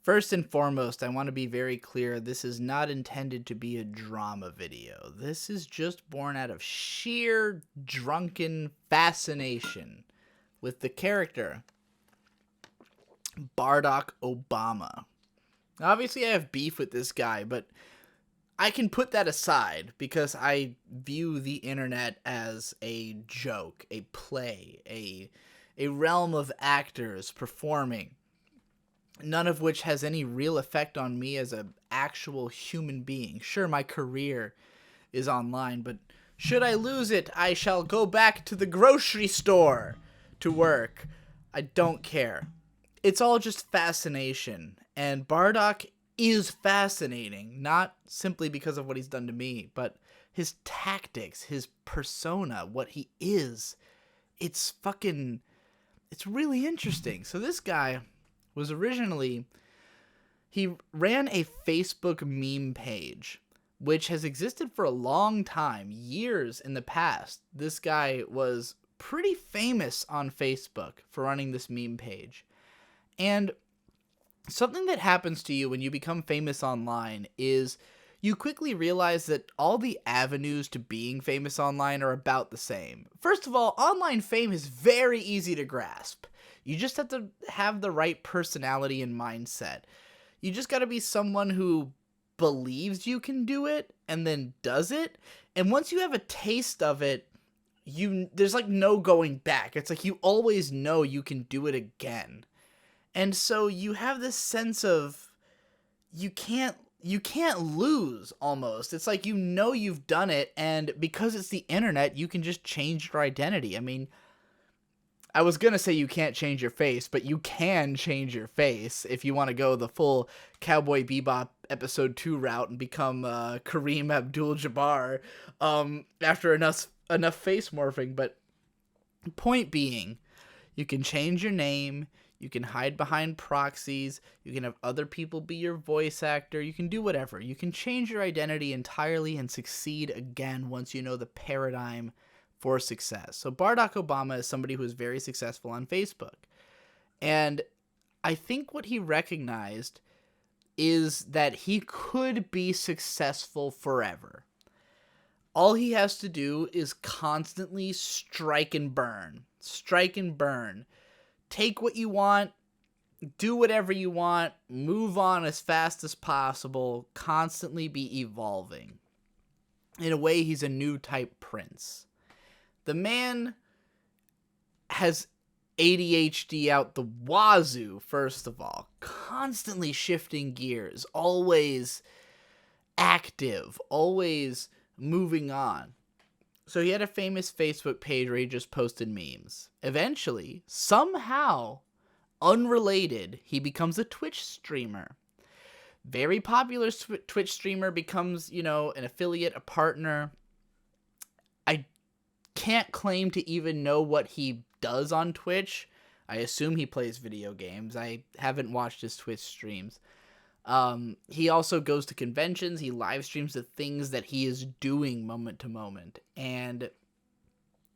First and foremost, I want to be very clear, this is not intended to be a drama video. This is just born out of sheer drunken fascination with the character Barack Obama. Obviously, I have beef with this guy, but I can put that aside because I view the internet as a joke, a play, a realm of actors performing, none of which has any real effect on me as an actual human being. Sure, my career is online, but should I lose it, I shall go back to the grocery store to work. I don't care. It's all just fascination, and Bardock is fascinating, not simply because of what he's done to me, but his tactics, his persona, what he is. It's really interesting. So this guy was originally, he ran a Facebook meme page, which has existed for a long time, years in the past. This guy was pretty famous on Facebook for running this meme page. And something that happens to you when you become famous online is you quickly realize that all the avenues to being famous online are about the same. First of all, online fame is very easy to grasp. You just have to have the right personality and mindset. You just got to be someone who believes you can do it and then does it. And once you have a taste of it, there's like no going back. It's like you always know you can do it again. And so you have this sense of you can't lose almost. It's like you've done it, and because it's the internet, you can just change your identity. I mean, I was going to say you can't change your face, but you can change your face if you want to go the full Cowboy Bebop episode 2 route and become Kareem Abdul-Jabbar after enough face morphing. But point being, you can change your name, you can hide behind proxies, you can have other people be your voice actor, you can do whatever. You can change your identity entirely and succeed again once you know the paradigm for success. So Barack Obama is somebody who is very successful on Facebook. And I think what he recognized is that he could be successful forever. All he has to do is constantly strike and burn. Strike and burn. Take what you want, do whatever you want, move on as fast as possible, constantly be evolving. In a way, he's a new type Prince. The man has ADHD out the wazoo, first of all. Constantly shifting gears, always active, always moving on. So he had a famous Facebook page where he just posted memes. Eventually, somehow, unrelated, he becomes a Twitch streamer. Very popular Twitch streamer, becomes, an affiliate, a partner. I can't claim to even know what he does on Twitch. I assume he plays video games. I haven't watched his Twitch streams. He also goes to conventions. He live streams the things that he is doing moment to moment. And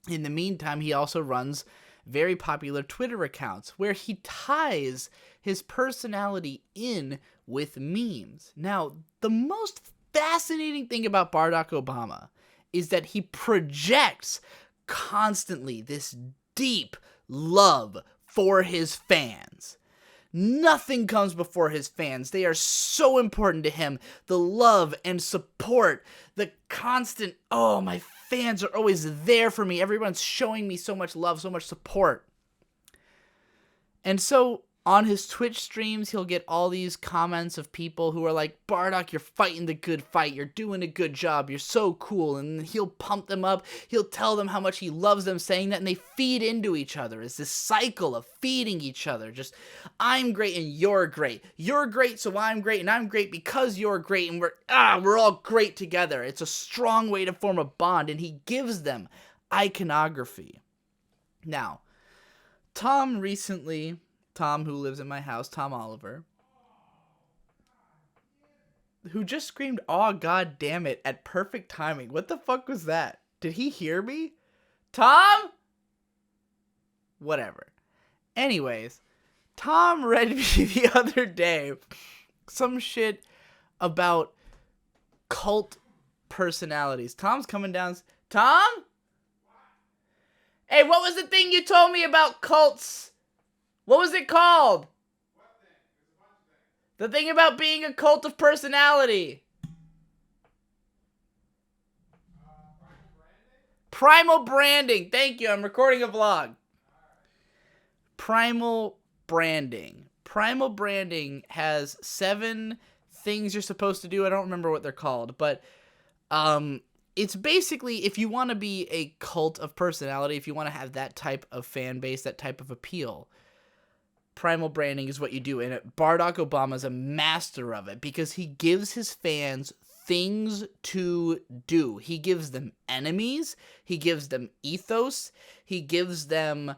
in the meantime, he also runs very popular Twitter accounts where he ties his personality in with memes. Now, the most fascinating thing about Barack Obama is that he projects constantly this deep love for his fans. Nothing comes before his fans. They are so important to him. The love and support, the constant, oh, my fans are always there for me. Everyone's showing me so much love, so much support. And so on his Twitch streams, he'll get all these comments of people who are like, Bardock, you're fighting the good fight. You're doing a good job. You're so cool. And he'll pump them up. He'll tell them how much he loves them saying that. And they feed into each other. It's this cycle of feeding each other. Just, I'm great and you're great. You're great, so I'm great. And I'm great because you're great. And we're all great together. It's a strong way to form a bond. And he gives them iconography. Now, Tom, who lives in my house, Tom Oliver, who just screamed, "Aw, god damn it," at perfect timing. What the fuck was that? Did he hear me? Tom? Whatever. Anyways, Tom read me the other day some shit about cult personalities. Tom's coming down. Tom? Hey, what was the thing you told me about cults? What was it called? The thing about being a cult of personality. Primal branding. Thank you. I'm recording a vlog. Primal branding. Primal branding has 7 things you're supposed to do. I don't remember what they're called, but it's basically, if you want to be a cult of personality, if you want to have that type of fan base, that type of appeal, primal branding is what you do. And Barack Obama is a master of it because he gives his fans things to do. He gives them enemies. He gives them ethos. He gives them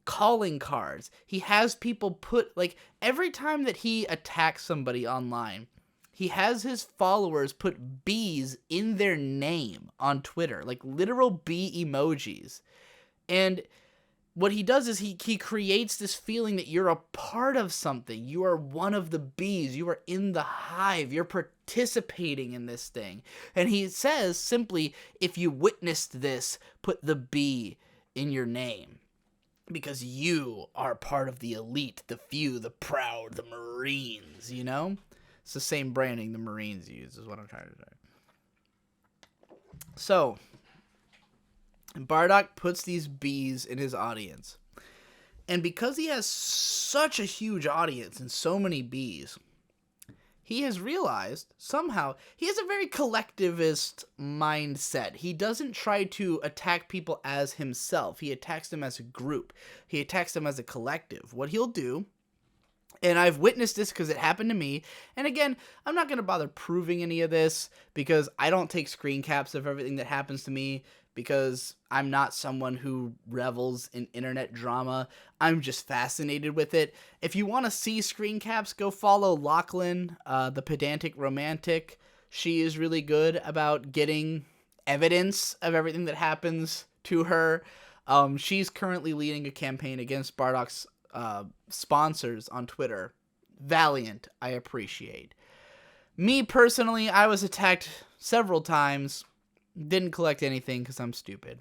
calling cards. He has people put, like, every time that he attacks somebody online, he has his followers put bees in their name on Twitter, like literal bee emojis. And what he does is he creates this feeling that you're a part of something. You are one of the bees. You are in the hive. You're participating in this thing. And he says simply, if you witnessed this, put the bee in your name. Because you are part of the elite, the few, the proud, the Marines, you know? It's the same branding the Marines use, is what I'm trying to say. So, Bardock puts these bees in his audience. And because he has such a huge audience and so many bees, he has realized somehow he has a very collectivist mindset. He doesn't try to attack people as himself. He attacks them as a group. He attacks them as a collective. What he'll do, and I've witnessed this because it happened to me, and again, I'm not going to bother proving any of this because I don't take screen caps of everything that happens to me because I'm not someone who revels in internet drama. I'm just fascinated with it. If you want to see screen caps, go follow Lachlan, the pedantic romantic. She is really good about getting evidence of everything that happens to her. She's currently leading a campaign against Bardock's sponsors on Twitter. Valiant, I appreciate. Me personally, I was attacked several times. Didn't collect anything because I'm stupid.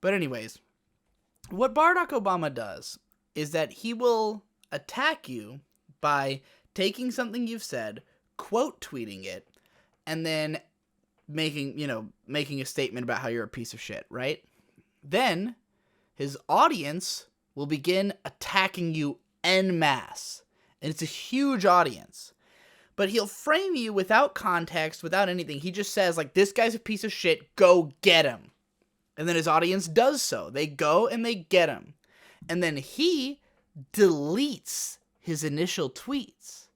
But anyways, what Barack Obama does is that he will attack you by taking something you've said, quote tweeting it, and then making a statement about how you're a piece of shit, right? Then his audience will begin attacking you en masse. And it's a huge audience. But he'll frame you without context, without anything. He just says, like, this guy's a piece of shit, go get him. And then his audience does so. They go and they get him. And then he deletes his initial tweets.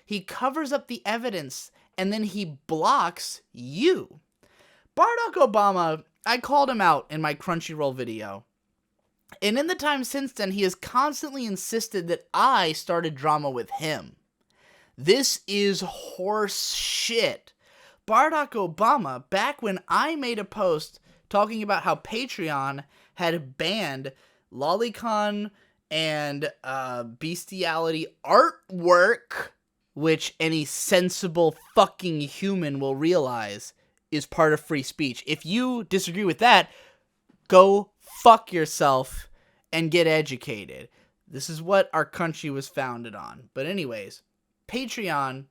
He covers up the evidence, and then he blocks you. Barack Obama, I called him out in my Crunchyroll video. And in the time since then, he has constantly insisted that I started drama with him. This is horse shit. Barack Obama, back when I made a post talking about how Patreon had banned lolicon and bestiality artwork, which any sensible fucking human will realize is part of free speech. If you disagree with that, go fuck yourself and get educated. This is what our country was founded on. But anyways, Patreon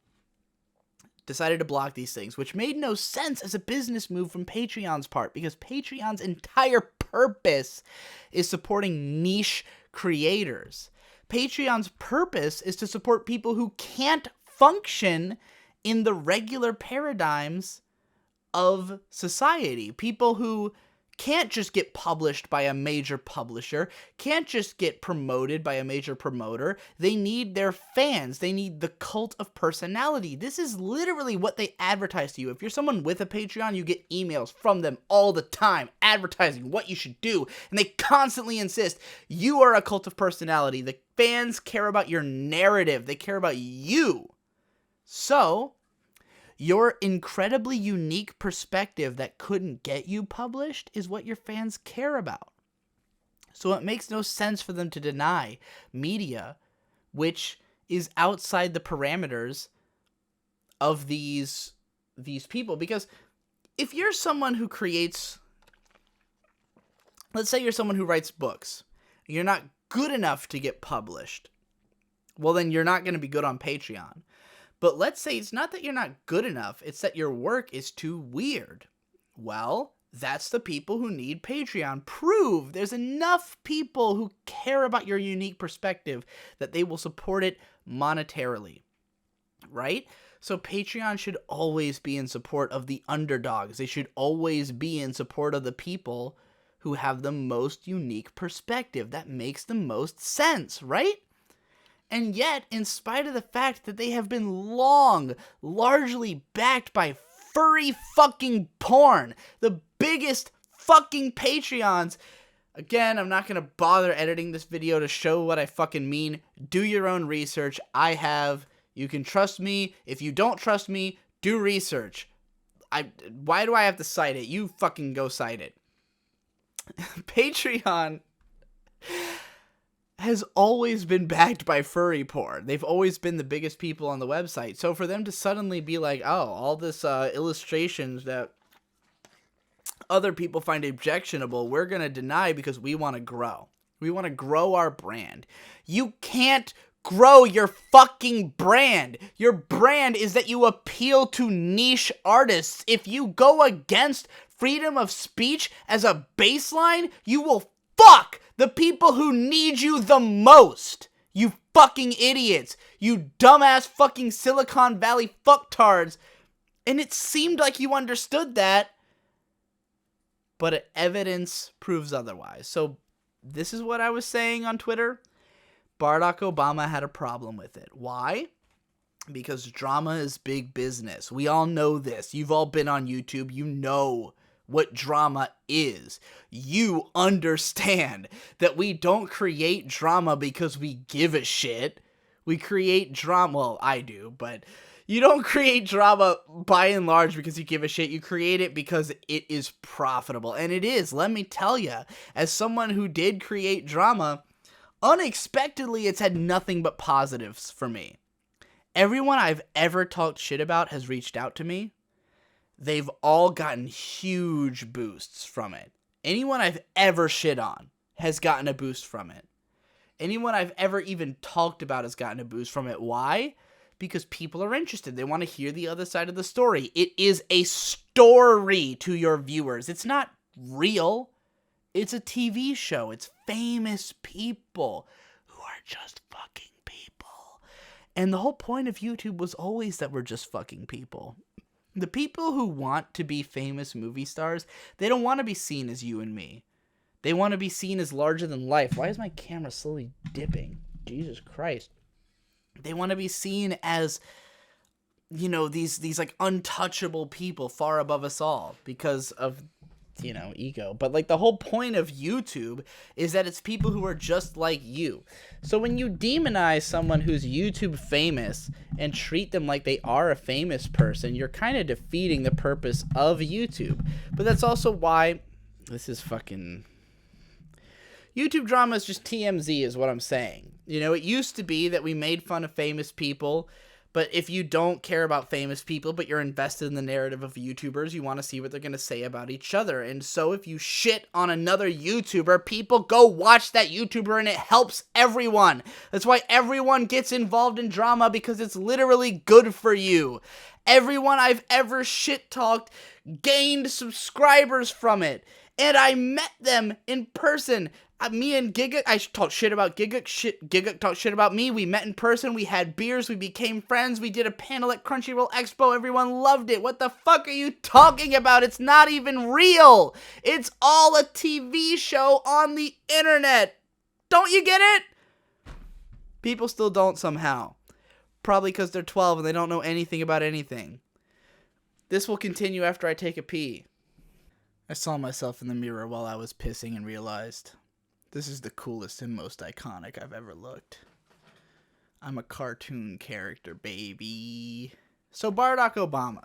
decided to block these things, which made no sense as a business move from Patreon's part, because Patreon's entire purpose is supporting niche creators. Patreon's purpose is to support people who can't function in the regular paradigms of society. People who can't just get published by a major publisher, can't just get promoted by a major promoter. They need their fans. They need the cult of personality. This is literally what they advertise to you. If you're someone with a Patreon, you get emails from them all the time advertising what you should do, and they constantly insist you are a cult of personality. The fans care about your narrative. They care about you. So your incredibly unique perspective that couldn't get you published is what your fans care about. So it makes no sense for them to deny media which is outside the parameters of these people. Because if you're someone who creates, let's say you're someone who writes books, and you're not good enough to get published, well, then you're not going to be good on Patreon. But let's say it's not that you're not good enough, it's that your work is too weird. Well, that's the people who need Patreon. Prove there's enough people who care about your unique perspective that they will support it monetarily, right? So Patreon should always be in support of the underdogs. They should always be in support of the people who have the most unique perspective. That makes the most sense, right? And yet, in spite of the fact that they have been largely backed by furry fucking porn, the biggest fucking Patreons. Again, I'm not going to bother editing this video to show what I fucking mean. Do your own research. I have. You can trust me. If you don't trust me, do research. Why do I have to cite it? You fucking go cite it. Patreon has always been backed by furry porn. They've always been the biggest people on the website. So for them to suddenly be like, oh, all this illustrations that other people find objectionable, we're going to deny because we want to grow. We want to grow our brand. You can't grow your fucking brand. Your brand is that you appeal to niche artists. If you go against freedom of speech as a baseline, you will fuck the people who need you the most. You fucking idiots. You dumbass fucking Silicon Valley fucktards. And it seemed like you understood that, but evidence proves otherwise. So this is what I was saying on Twitter. Barack Obama had a problem with it. Why? Because drama is big business. We all know this. You've all been on YouTube. You know what drama is. You understand that we don't create drama because we give a shit. We create drama, well, I do, but you don't create drama by and large because you give a shit. You create it because it is profitable. And it is, let me tell you, as someone who did create drama, unexpectedly it's had nothing but positives for me. Everyone I've ever talked shit about has reached out to me. They've all gotten huge boosts from it. Anyone I've ever shit on has gotten a boost from it. Anyone I've ever even talked about has gotten a boost from it. Why? Because people are interested. They want to hear the other side of the story. It is a story to your viewers. It's not real. It's a TV show. It's famous people who are just fucking people. And the whole point of YouTube was always that we're just fucking people. The people who want to be famous movie stars, they don't want to be seen as you and me. They want to be seen as larger than life. Why is my camera slowly dipping? Jesus Christ. They want to be seen as, you know, these like untouchable people far above us all because of, you know, ego. But like the whole point of YouTube is that it's people who are just like you. So when you demonize someone who's YouTube famous and treat them like they are a famous person, you're kind of defeating the purpose of YouTube. But that's also why this is fucking... YouTube drama is just TMZ is what I'm saying. You know, it used to be that we made fun of famous people, but if you don't care about famous people, but you're invested in the narrative of YouTubers, you want to see what they're going to say about each other. And so if you shit on another YouTuber, people go watch that YouTuber and it helps everyone. That's why everyone gets involved in drama, because it's literally good for you. Everyone I've ever shit talked gained subscribers from it. And I met them in person. Me and Giga, I talked shit about Giga, Giga talked shit about me. We met in person, we had beers, we became friends, we did a panel at Crunchyroll Expo, everyone loved it. What the fuck are you talking about? It's not even real. It's all a TV show on the internet. Don't you get it? People still don't somehow. Probably because they're 12 and they don't know anything about anything. This will continue after I take a pee. I saw myself in the mirror while I was pissing and realized... this is the coolest and most iconic I've ever looked. I'm a cartoon character, baby. So Barack Obama.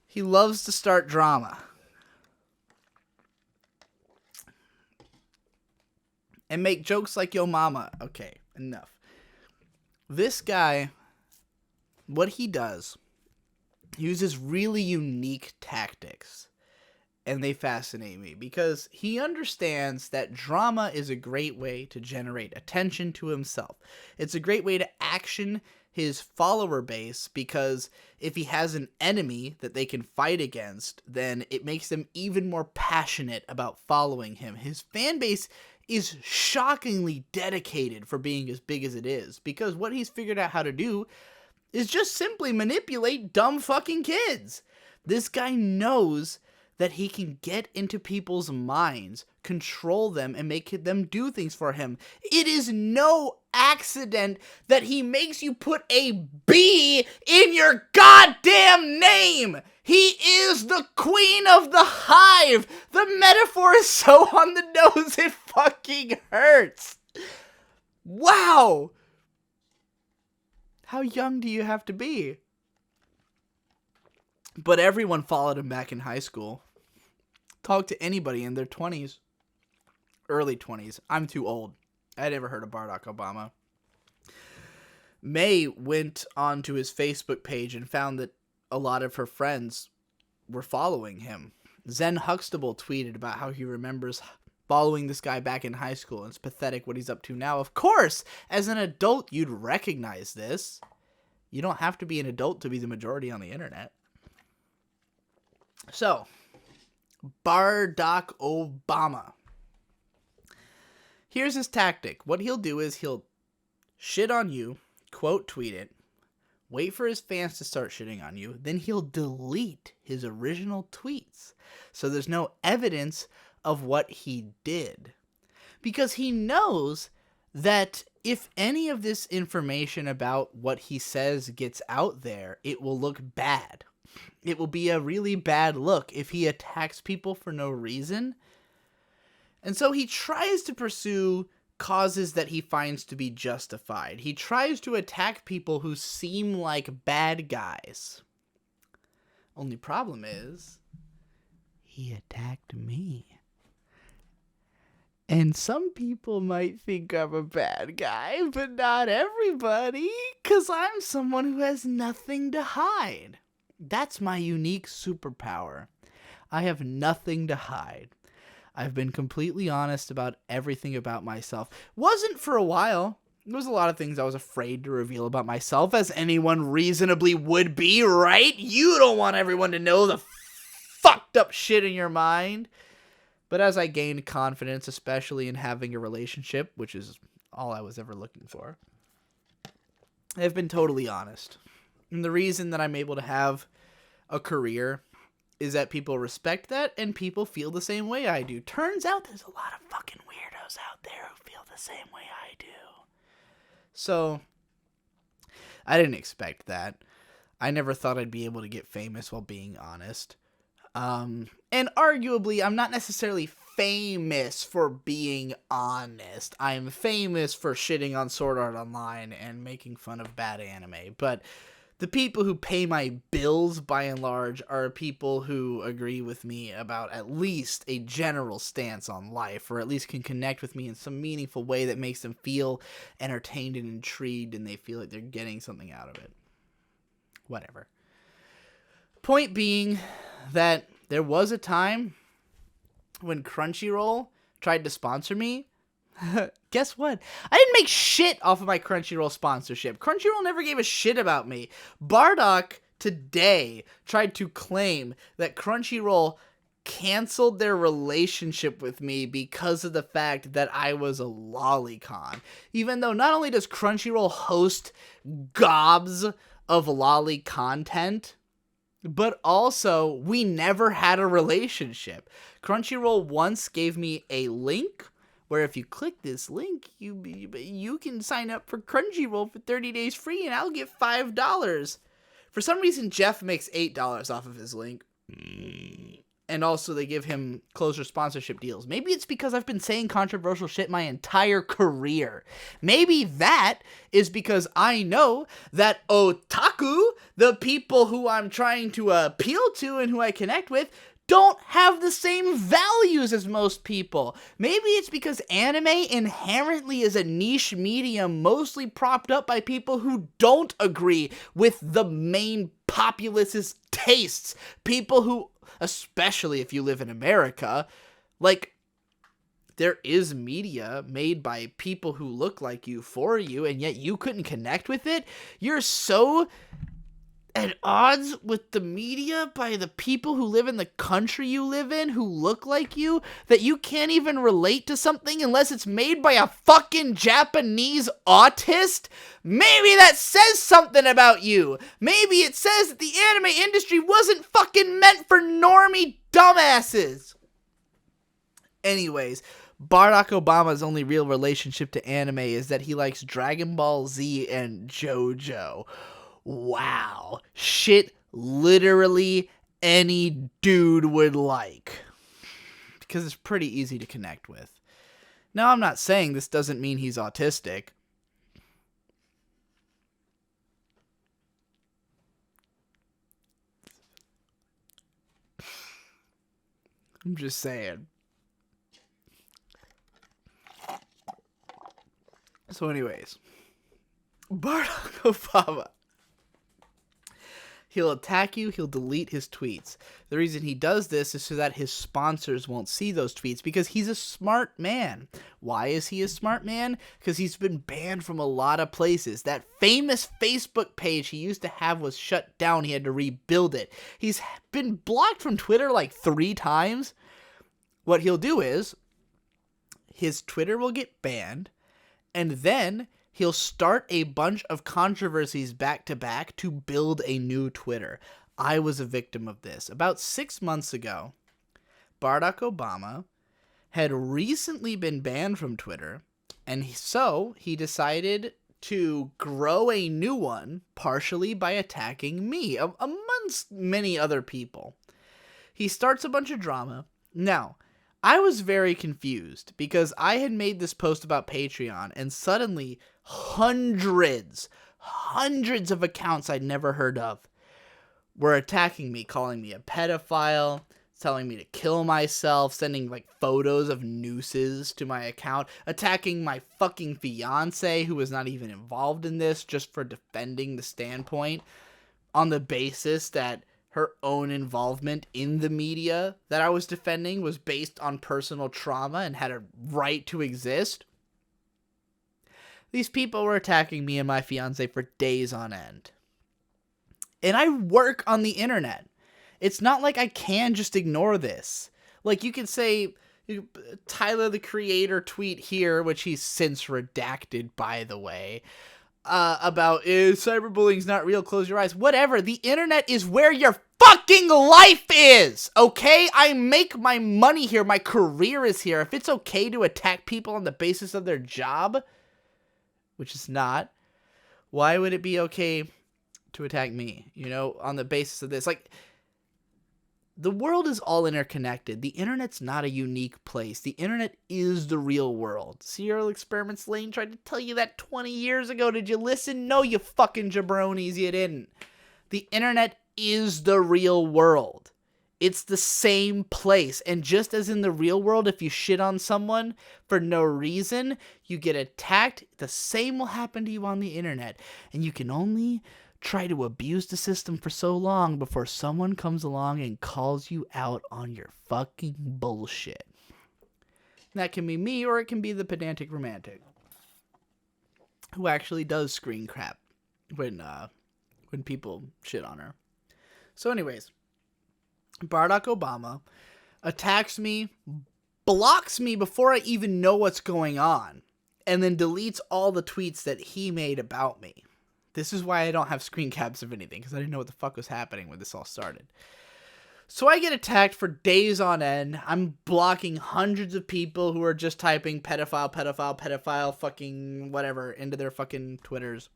He loves to start drama. And make jokes like Yo Mama. Okay. enough. This guy, what he does, he uses really unique tactics. And they fascinate me because he understands that drama is a great way to generate attention to himself. It's a great way to action his follower base, because if he has an enemy that they can fight against, then it makes them even more passionate about following him. His fan base is shockingly dedicated for being as big as it is, because what he's figured out how to do is just simply manipulate dumb fucking kids. This guy knows that he can get into people's minds, control them, and make them do things for him. It is no accident that he makes you put a B in your goddamn name! He is the queen of the hive! The metaphor is so on the nose, it fucking hurts! Wow! How young do you have to be? But everyone followed him back in high school. Talk to anybody in their 20s, early 20s. I'm too old. I never heard of Barack Obama. May went onto his Facebook page and found that a lot of her friends were following him. Zen Huxtable tweeted about how he remembers following this guy back in high school, and it's pathetic what he's up to now. Of course, as an adult, you'd recognize this. You don't have to be an adult to be the majority on the internet. So, Barack Obama. Here's his tactic. What he'll do is he'll shit on you, quote tweet it, wait for his fans to start shitting on you, then he'll delete his original tweets. So there's no evidence of what he did. Because he knows that if any of this information about what he says gets out there, it will look bad. It will be a really bad look if he attacks people for no reason. And so he tries to pursue causes that he finds to be justified. He tries to attack people who seem like bad guys. Only problem is, he attacked me. And some people might think I'm a bad guy, but not everybody, 'cause I'm someone who has nothing to hide. That's my unique superpower. I have nothing to hide. I've been completely honest about everything about myself. Wasn't for a while. There was a lot of things I was afraid to reveal about myself, as anyone reasonably would be, right? You don't want everyone to know the fucked up shit in your mind. But as I gained confidence, especially in having a relationship, which is all I was ever looking for, I've been totally honest. And the reason that I'm able to have a career is that people respect that and people feel the same way I do. Turns out there's a lot of fucking weirdos out there who feel the same way I do. So, I didn't expect that. I never thought I'd be able to get famous while being honest. And arguably, I'm not necessarily famous for being honest. I'm famous for shitting on Sword Art Online and making fun of bad anime. But the people who pay my bills, by and large, are people who agree with me about at least a general stance on life, or at least can connect with me in some meaningful way that makes them feel entertained and intrigued, and they feel like they're getting something out of it. Whatever. Point being that there was a time when Crunchyroll tried to sponsor me. Guess what? I didn't make shit off of my Crunchyroll sponsorship. Crunchyroll never gave a shit about me. Bardock today tried to claim that Crunchyroll canceled their relationship with me because of the fact that I was a lolicon. Even though not only does Crunchyroll host gobs of lolly content, but also we never had a relationship. Crunchyroll once gave me a link where if you click this link, you can sign up for Crunchyroll for 30 days free, and I'll get $5. For some reason, Jeff makes $8 off of his link. And also, they give him closer sponsorship deals. Maybe it's because I've been saying controversial shit my entire career. Maybe that is because I know that otaku, the people who I'm trying to appeal to and who I connect with, don't have the same values as most people. Maybe it's because anime inherently is a niche medium mostly propped up by people who don't agree with the main populace's tastes. People who, especially if you live in America, like, there is media made by people who look like you for you, and yet you couldn't connect with it. You're so at odds with the media by the people who live in the country you live in who look like you that you can't even relate to something unless it's made by a fucking Japanese autist. Maybe that says something about you. Maybe it says that the anime industry wasn't fucking meant for normie dumbasses. Anyways, Barack Obama's only real relationship to anime is that he likes Dragon Ball Z and JoJo. Wow. Shit literally any dude would like. Because it's pretty easy to connect with. Now, I'm not saying this doesn't mean he's autistic. I'm just saying. So anyways, Barack Obama. He'll attack you, he'll delete his tweets. The reason he does this is so that his sponsors won't see those tweets, because he's a smart man. Why is he a smart man? Because he's been banned from a lot of places. That famous Facebook page he used to have was shut down. He had to rebuild it. He's been blocked from Twitter like 3 times. What he'll do is, his Twitter will get banned, and then he'll start a bunch of controversies back to back to build a new Twitter. I was a victim of this. About 6 months ago, Barack Obama had recently been banned from Twitter, and so he decided to grow a new one, partially by attacking me, amongst many other people. He starts a bunch of drama. Now, I was very confused because I had made this post about Patreon, and suddenly hundreds of accounts I'd never heard of were attacking me, calling me a pedophile, telling me to kill myself, sending like photos of nooses to my account, attacking my fucking fiance who was not even involved in this just for defending the standpoint on the basis that her own involvement in the media that I was defending was based on personal trauma and had a right to exist. These people were attacking me and my fiance for days on end. And I work on the internet. It's not like I can just ignore this. Like, you could say, Tyler the Creator tweet here, which he's since redacted, by the way, about cyberbullying's not real, close your eyes. Whatever, the internet is where your fucking life is, okay? I make my money here, my career is here. If it's okay to attack people on the basis of their job, which is not, why would it be okay to attack me, on the basis of this? Like, the world is all interconnected. The internet's not a unique place. The internet is the real world. Serial Experiments Lane tried to tell you that 20 years ago. Did you listen? No, you fucking jabronis, you didn't. The internet is the real world. It's the same place. And just as in the real world, if you shit on someone for no reason, you get attacked, the same will happen to you on the internet. And you can only try to abuse the system for so long before someone comes along and calls you out on your fucking bullshit. That can be me, or it can be the pedantic romantic who actually does screen crap when people shit on her. So anyways, Barack Obama attacks me, blocks me before I even know what's going on, and then deletes all the tweets that he made about me. This is why I don't have screen caps of anything, because I didn't know what the fuck was happening when this all started. So I get attacked for days on end. I'm blocking hundreds of people who are just typing pedophile, fucking whatever into their fucking Twitters.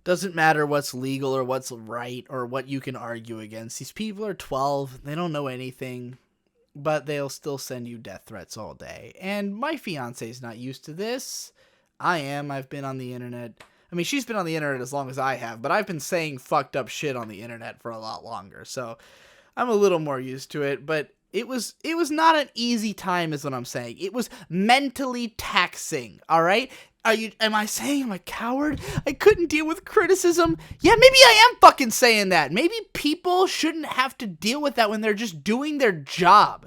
Doesn't matter what's legal or what's right or what you can argue against. These people are 12. They don't know anything, but they'll still send you death threats all day. And my fiance's not used to this. I am. I've been on the internet I mean, she's been on the internet as long as I have, but I've been saying fucked up shit on the internet for a lot longer, so I'm a little more used to it, but it was not an easy time is what I'm saying. It was mentally taxing, all right? Am I saying I'm a coward? I couldn't deal with criticism? Yeah, maybe I am fucking saying that. Maybe people shouldn't have to deal with that when they're just doing their job.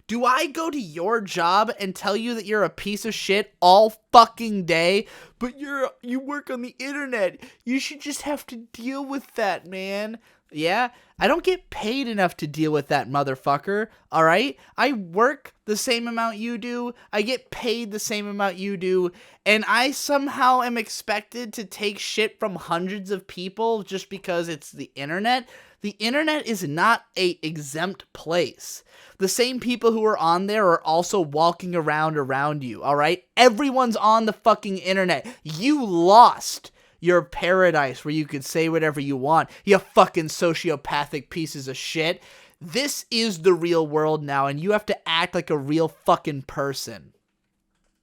Do I go to your job and tell you that you're a piece of shit all fucking day? But you work on the internet. You should just have to deal with that, man. Yeah? I don't get paid enough to deal with that, motherfucker. Alright? I work the same amount you do. I get paid the same amount you do. And I somehow am expected to take shit from hundreds of people just because it's the internet. The internet is not a exempt place. The same people who are on there are also walking around you, alright? Everyone's on the fucking internet. You lost your paradise where you could say whatever you want, you fucking sociopathic pieces of shit. This is the real world now, and you have to act like a real fucking person.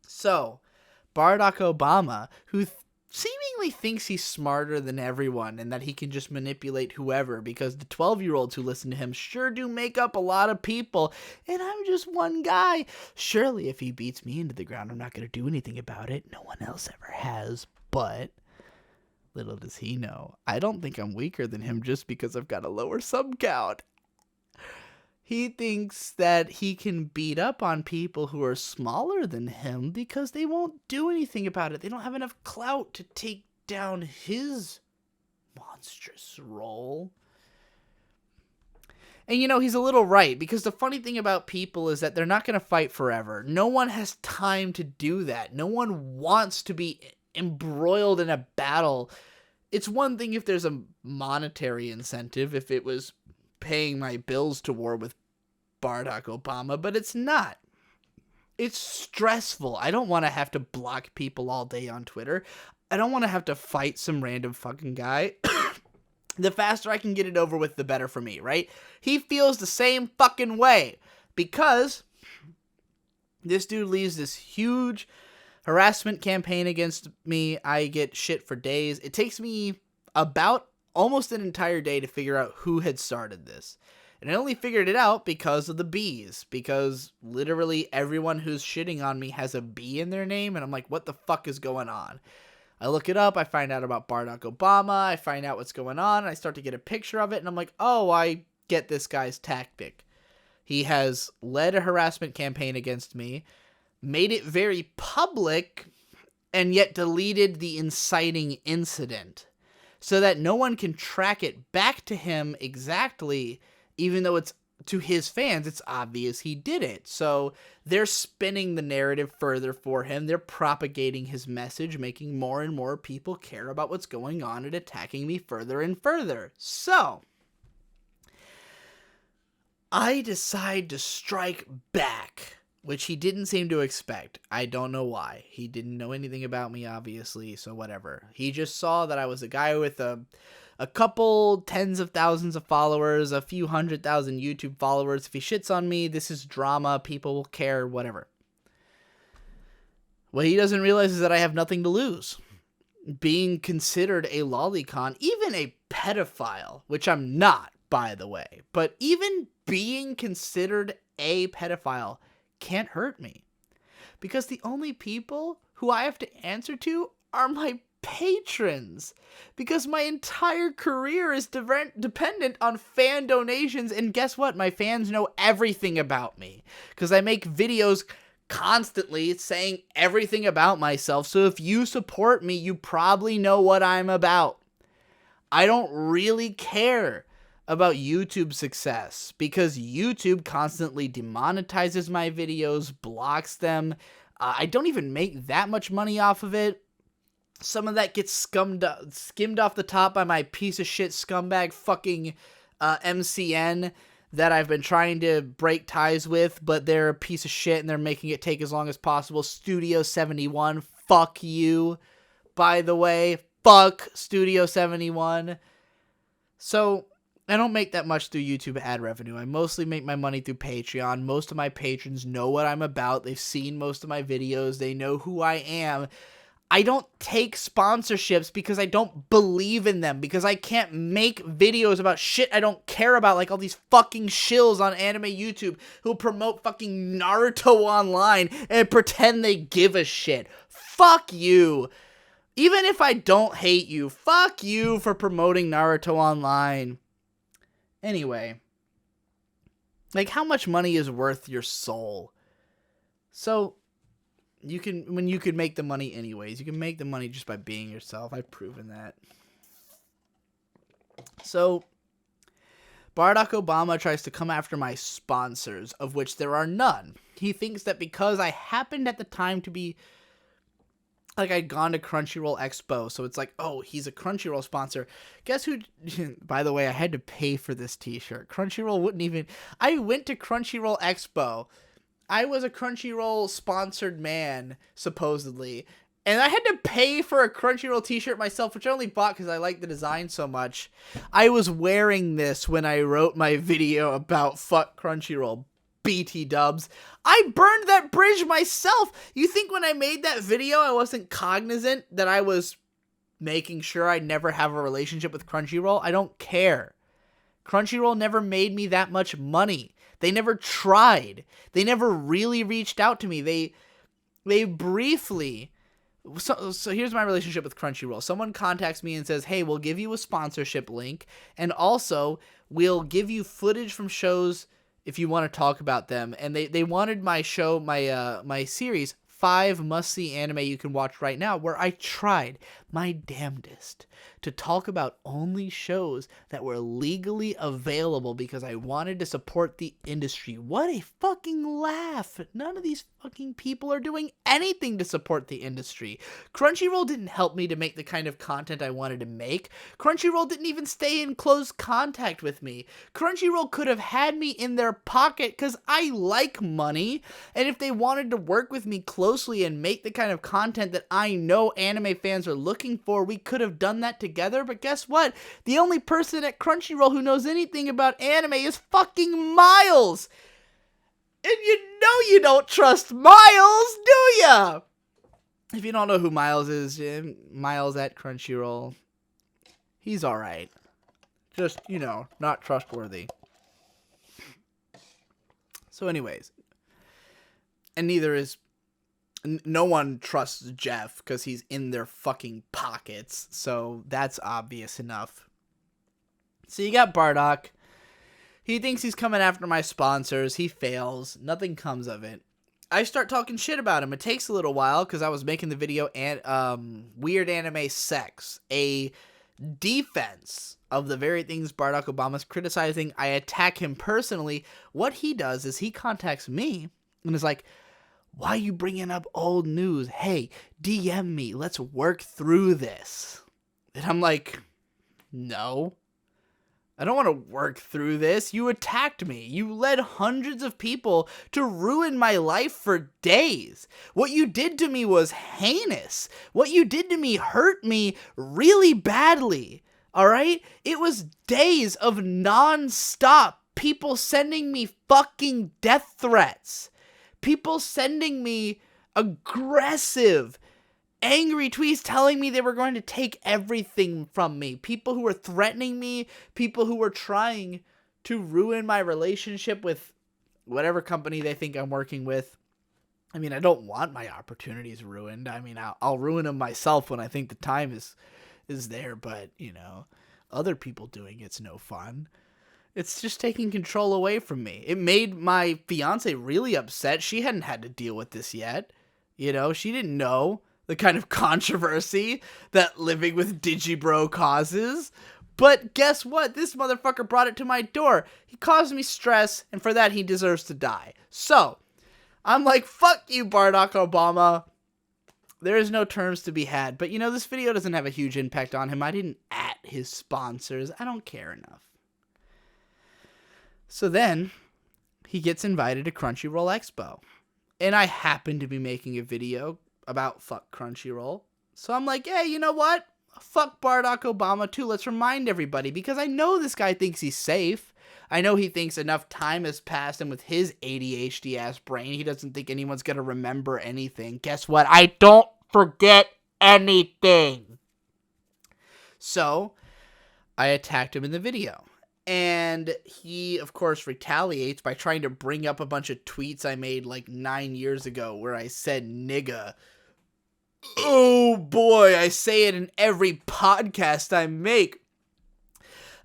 So, Barack Obama, who seemingly thinks he's smarter than everyone and that he can just manipulate whoever because the 12-year-olds who listen to him sure do make up a lot of people, and I'm just one guy. Surely if he beats me into the ground, I'm not going to do anything about it. No one else ever has, but little does he know, I don't think I'm weaker than him just because I've got a lower sub count. He thinks that he can beat up on people who are smaller than him because they won't do anything about it. They don't have enough clout to take down his monstrous role. And you know, he's a little right, because the funny thing about people is that they're not going to fight forever. No one has time to do that. No one wants to be embroiled in a battle. It's one thing if there's a monetary incentive, if it was paying my bills to war with Barack Obama, but it's not. It's stressful. I don't want to have to block people all day on Twitter. I don't want to have to fight some random fucking guy. The faster I can get it over with, the better for me, right? He feels the same fucking way because this dude leads this huge harassment campaign against me. I get shit for days. It takes me about almost an entire day to figure out who had started this. And I only figured it out because of the bees. Because literally everyone who's shitting on me has a B in their name. And I'm like, what the fuck is going on? I look it up. I find out about Barack Obama. I find out what's going on. And I start to get a picture of it. And I'm like, oh, I get this guy's tactic. He has led a harassment campaign against me, made it very public, and yet deleted the inciting incident so that no one can track it back to him exactly, even though it's to his fans, it's obvious he did it. So they're spinning the narrative further for him. They're propagating his message, making more and more people care about what's going on and attacking me further and further. So I decide to strike back, which he didn't seem to expect. I don't know why. He didn't know anything about me, obviously, so whatever. He just saw that I was a guy with a couple tens of thousands of followers, a few 100,000 YouTube followers. If he shits on me, this is drama, people will care, whatever. What he doesn't realize is that I have nothing to lose. Being considered a lolicon, even a pedophile, which I'm not, by the way, but even being considered a pedophile can't hurt me. Because the only people who I have to answer to are my patrons, because my entire career is dependent on fan donations, and guess what? My fans know everything about me because I make videos constantly saying everything about myself. So if you support me, you probably know what I'm about. I don't really care about YouTube success because YouTube constantly demonetizes my videos, blocks them. I don't even make that much money off of it. Some of that gets skimmed off the top by my piece of shit scumbag fucking MCN that I've been trying to break ties with, but they're a piece of shit and they're making it take as long as possible. Studio 71, fuck you. By the way, fuck Studio 71. So I don't make that much through YouTube ad revenue. I mostly make my money through Patreon. Most of my patrons know what I'm about. They've seen most of my videos. They know who I am. I don't take sponsorships because I don't believe in them, because I can't make videos about shit I don't care about, like all these fucking shills on anime YouTube who promote fucking Naruto online and pretend they give a shit. Fuck you. Even if I don't hate you, fuck you for promoting Naruto online. Anyway, like, how much money is worth your soul? So, you can make the money anyways. You can make the money just by being yourself. I've proven that. So, Barack Obama tries to come after my sponsors, of which there are none. He thinks that because I happened at the time to be, like, I'd gone to Crunchyroll Expo, so it's like, oh, he's a Crunchyroll sponsor. Guess who, by the way, I had to pay for this t-shirt. Crunchyroll wouldn't even, I went to Crunchyroll Expo. I was a Crunchyroll sponsored man, supposedly, and I had to pay for a Crunchyroll t-shirt myself, which I only bought because I like the design so much. I was wearing this when I wrote my video about fuck Crunchyroll. BT dubs. I burned that bridge myself. You think when I made that video I wasn't cognizant that I was making sure I'd never have a relationship with Crunchyroll? I don't care. Crunchyroll never made me that much money. They never tried. They never really reached out to me. They briefly... So here's my relationship with Crunchyroll. Someone contacts me and says, hey, we'll give you a sponsorship link, and also we'll give you footage from shows if you want to talk about them. And they wanted my show, my series, 5 must-see anime you can watch right now, where I tried my damnedest to talk about only shows that were legally available because I wanted to support the industry. What a fucking laugh. None of these fucking people are doing anything to support the industry. Crunchyroll didn't help me to make the kind of content I wanted to make. Crunchyroll didn't even stay in close contact with me. Crunchyroll could have had me in their pocket because I like money, and if they wanted to work with me closely and make the kind of content that I know anime fans are looking for, we could have done that together. But guess what? The only person at Crunchyroll who knows anything about anime is fucking Miles. And you know you don't trust Miles, do ya? If you don't know who Miles is, Miles at Crunchyroll, he's alright. Just, not trustworthy. So anyways, and neither is, no one trusts Jeff because he's in their fucking pockets, so that's obvious enough. So you got Bardock. He thinks he's coming after my sponsors. He fails. Nothing comes of it. I start talking shit about him. It takes a little while because I was making the video and Weird Anime Sex, a defense of the very things Barack Obama's criticizing. I attack him personally. What he does is he contacts me and is like, why are you bringing up old news? Hey, DM me. Let's work through this. And I'm like, no. I don't want to work through this. You attacked me. You led hundreds of people to ruin my life for days. What you did to me was heinous. What you did to me hurt me really badly. All right? It was days of non-stop people sending me fucking death threats. People sending me aggressive, angry tweets telling me they were going to take everything from me. People who were threatening me. People who were trying to ruin my relationship with whatever company they think I'm working with. I mean, I don't want my opportunities ruined. I mean, I'll ruin them myself when I think the time is there. But, other people doing it's no fun. It's just taking control away from me. It made my fiance really upset. She hadn't had to deal with this yet. She didn't know the kind of controversy that living with Digibro causes. But guess what? This motherfucker brought it to my door. He caused me stress, and for that he deserves to die. So, I'm like, fuck you, Barack Obama. There is no terms to be had. But this video doesn't have a huge impact on him. I didn't at his sponsors. I don't care enough. So then, he gets invited to Crunchyroll Expo. And I happen to be making a video about fuck Crunchyroll. So I'm like, hey, you know what? Fuck Barack Obama too. Let's remind everybody. Because I know this guy thinks he's safe. I know he thinks enough time has passed, and with his ADHD-ass brain, he doesn't think anyone's going to remember anything. Guess what? I don't forget anything. So I attacked him in the video. And he, of course, retaliates by trying to bring up a bunch of tweets I made like 9 years ago where I said nigga. Oh boy, I say it in every podcast I make.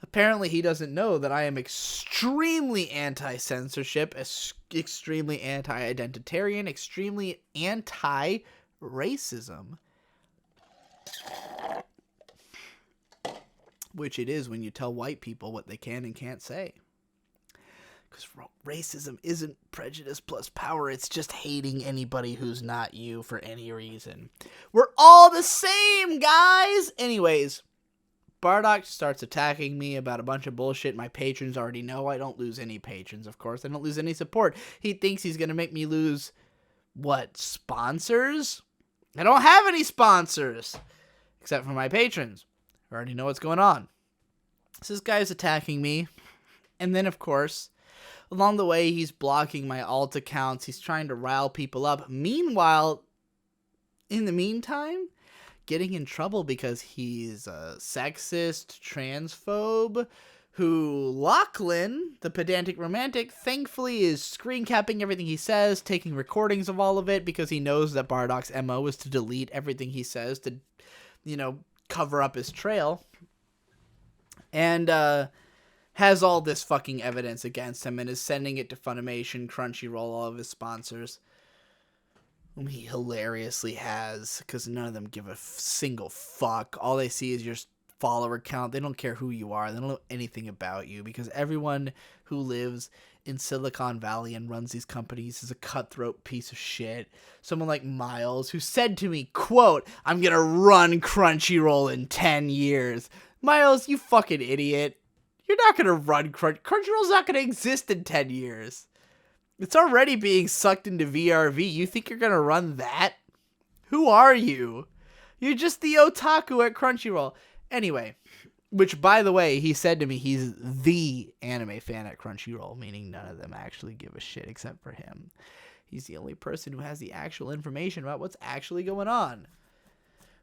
Apparently he doesn't know that I am extremely anti-censorship, extremely anti-identitarian, extremely anti-racism. Which it is when you tell white people what they can and can't say. Because racism isn't prejudice plus power, it's just hating anybody who's not you for any reason. We're all the same, guys! Anyways, Bardock starts attacking me about a bunch of bullshit my patrons already know. I don't lose any patrons, of course. I don't lose any support. He thinks he's going to make me lose, what, sponsors? I don't have any sponsors, except for my patrons. I already know what's going on. So this guy's attacking me. And then, of course, along the way, he's blocking my alt accounts. He's trying to rile people up. Meanwhile, in the meantime, getting in trouble because he's a sexist, transphobe, who Lachlan, the pedantic romantic, thankfully is screen capping everything he says, taking recordings of all of it, because he knows that Bardock's MO is to delete everything he says to, cover up his trail. And, has all this fucking evidence against him and is sending it to Funimation, Crunchyroll, all of his sponsors. Whom he hilariously has, because none of them give a single fuck. All they see is your follower count. They don't care who you are. They don't know anything about you, because everyone who lives in Silicon Valley and runs these companies is a cutthroat piece of shit. Someone like Miles, who said to me, quote, "I'm gonna run Crunchyroll in 10 years. Miles, you fucking idiot. You're not gonna run Crunchyroll's not gonna exist in 10 years. It's already being sucked into VRV. You think you're gonna run that? Who are you? You're just the otaku at Crunchyroll." Anyway, which, by the way, he said to me he's the anime fan at Crunchyroll, meaning none of them actually give a shit except for him. He's the only person who has the actual information about what's actually going on.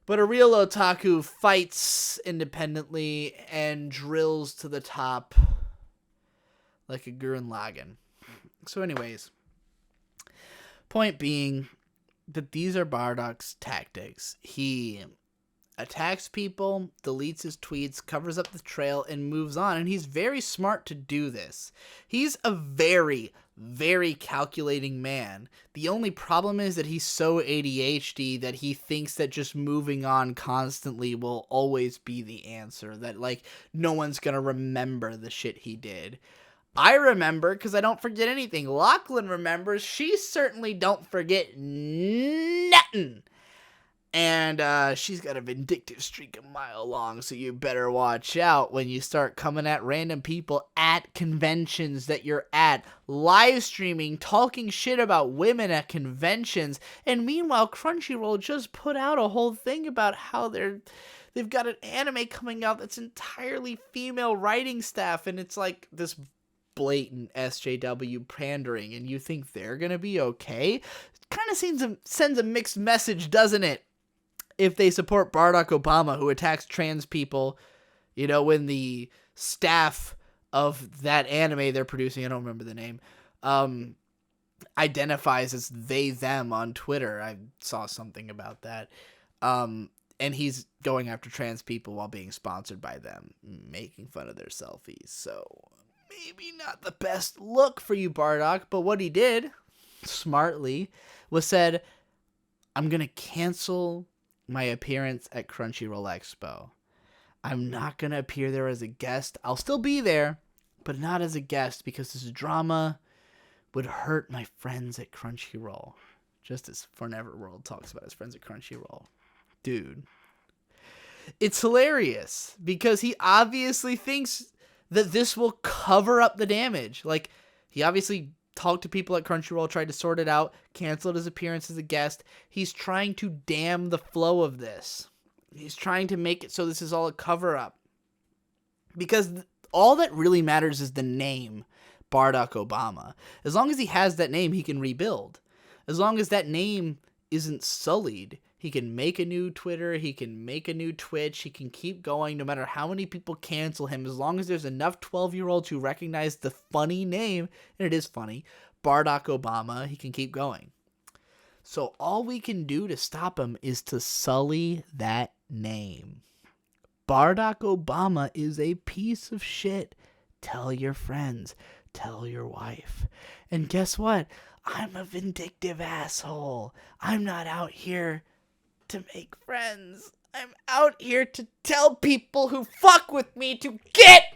But a real otaku fights independently and drills to the top like a Gurren Lagann. So anyways, point being that these are Bardock's tactics. He attacks people, deletes his tweets, covers up the trail, and moves on. And he's very smart to do this. He's a very, very calculating man. The only problem is that he's so ADHD that he thinks that just moving on constantly will always be the answer. That, no one's gonna remember the shit he did. I remember, because I don't forget anything. Lachlan remembers. She certainly don't forget nothing. And she's got a vindictive streak a mile long, so you better watch out when you start coming at random people at conventions that you're at, live streaming, talking shit about women at conventions. And meanwhile, Crunchyroll just put out a whole thing about how they've got an anime coming out that's entirely female writing staff, and it's like this blatant SJW pandering, and you think they're gonna be okay? It kind of sends a mixed message, doesn't it? If they support Barack Obama, who attacks trans people, when the staff of that anime they're producing, I don't remember the name, identifies as they, them on Twitter. I saw something about that. And he's going after trans people while being sponsored by them, making fun of their selfies. So maybe not the best look for you, Bardock, but what he did, smartly, was said, "I'm going to cancel my appearance at Crunchyroll Expo. I'm not going to appear there as a guest. I'll still be there, but not as a guest, because this drama would hurt my friends at Crunchyroll." Just as Forneverworld talks about his friends at Crunchyroll. Dude. It's hilarious, because he obviously thinks that this will cover up the damage. He obviously talked to people at Crunchyroll, tried to sort it out, canceled his appearance as a guest. He's trying to dam the flow of this. He's trying to make it so this is all a cover-up. Because all that really matters is the name, Barack Obama. As long as he has that name, he can rebuild. As long as that name isn't sullied, He can make a new Twitter. He can make a new Twitch. He can keep going no matter how many people cancel him. As long as there's enough 12-year-olds who recognize the funny name, and it is funny, Barack Obama, he can keep going. So all we can do to stop him is to sully that name. Barack Obama is a piece of shit. Tell your friends. Tell your wife. And guess what? I'm a vindictive asshole. I'm not out here to make friends. I'm out here to tell people who fuck with me to get